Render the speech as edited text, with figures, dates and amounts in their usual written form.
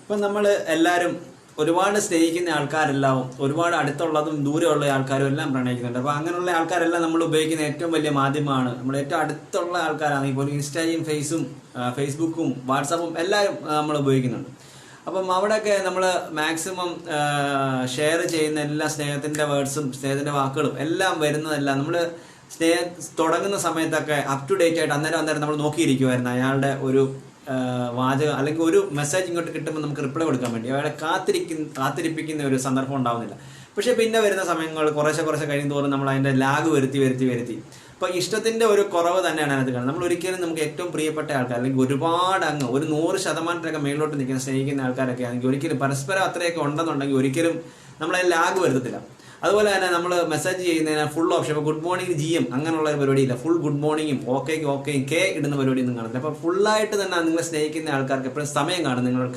ഇപ്പം നമ്മൾ എല്ലാവരും ഒരുപാട് സ്നേഹിക്കുന്ന ആൾക്കാരെല്ലാം ഒരുപാട് അടുത്തുള്ളതും ദൂരമുള്ള ആൾക്കാരും എല്ലാം പ്രണയിക്കുന്നുണ്ട്. അപ്പോൾ അങ്ങനെയുള്ള ആൾക്കാരെല്ലാം നമ്മൾ ഉപയോഗിക്കുന്ന ഏറ്റവും വലിയ മാധ്യമമാണ് നമ്മുടെ ഏറ്റവും അടുത്തുള്ള ആൾക്കാരാണ്. ഇപ്പോൾ ഇൻസ്റ്റയും ഫേസ്ബുക്കും വാട്സാപ്പും എല്ലാവരും നമ്മൾ ഉപയോഗിക്കുന്നുണ്ട്. അപ്പം അവിടെയൊക്കെ നമ്മൾ മാക്സിമം ഷെയർ ചെയ്യുന്ന എല്ലാ സ്നേഹത്തിൻ്റെ വേർഡ്സും സ്നേഹത്തിൻ്റെ വാക്കുകളും എല്ലാം വരുന്നതെല്ലാം നമ്മൾ തുടങ്ങുന്ന സമയത്തൊക്കെ അപ് ടു ഡേറ്റ് ആയിട്ട് അന്നേരം നമ്മൾ നോക്കിയിരിക്കുമായിരുന്നു അയാളുടെ ഒരു വാചകം അല്ലെങ്കിൽ ഒരു മെസ്സേജ് ഇങ്ങോട്ട് കിട്ടുമ്പോൾ നമുക്ക് റിപ്ലൈ കൊടുക്കാൻ വേണ്ടി അയാളെ കാത്തിരിപ്പിക്കുന്ന ഒരു സന്ദർഭം ഉണ്ടാവുന്നില്ല. പക്ഷെ പിന്നെ വരുന്ന സമയങ്ങൾ കുറേശ്ശെ കഴിയും തോറും നമ്മൾ അതിൻ്റെ ലാഗ് വരുത്തി അപ്പോൾ ഇഷ്ടത്തിൻ്റെ ഒരു കുറവ് തന്നെയാണ് അതിനകത്ത് കാണുന്നത്. നമ്മൾ ഒരിക്കലും നമുക്ക് ഏറ്റവും പ്രിയപ്പെട്ട ആൾക്കാർ അല്ലെങ്കിൽ ഒരുപാട് ഒരു 100% മേലോട്ട് നിൽക്കുന്ന സ്നേഹിക്കുന്ന ആൾക്കാരൊക്കെ ആണെങ്കിൽ ഒരിക്കലും പരസ്പരം അത്രയൊക്കെ ഉണ്ടെന്നുണ്ടെങ്കിൽ ഒരിക്കലും നമ്മളതിൽ ലാഗ് വരുത്തത്തില്ല. അതുപോലെ തന്നെ നമ്മൾ മെസ്സേജ് ചെയ്യുന്നതിന് ഫുൾ ഓപ്ഷൻ, ഇപ്പോൾ ഗുഡ് മോർണിംഗ് GM അങ്ങനെയുള്ള ഒരു പരിപാടിയില്ല. ഫുൾ ഗുഡ് മോർണിംഗും ഓക്കേയും കെ ഇടുന്ന പരിപാടിയൊന്നും കാണത്തില്ല. അപ്പോൾ ഫുള്ളായിട്ട് തന്നെ നിങ്ങളെ സ്നേഹിക്കുന്ന ആൾക്കാർക്ക് എപ്പോഴും സമയം കാണും നിങ്ങൾ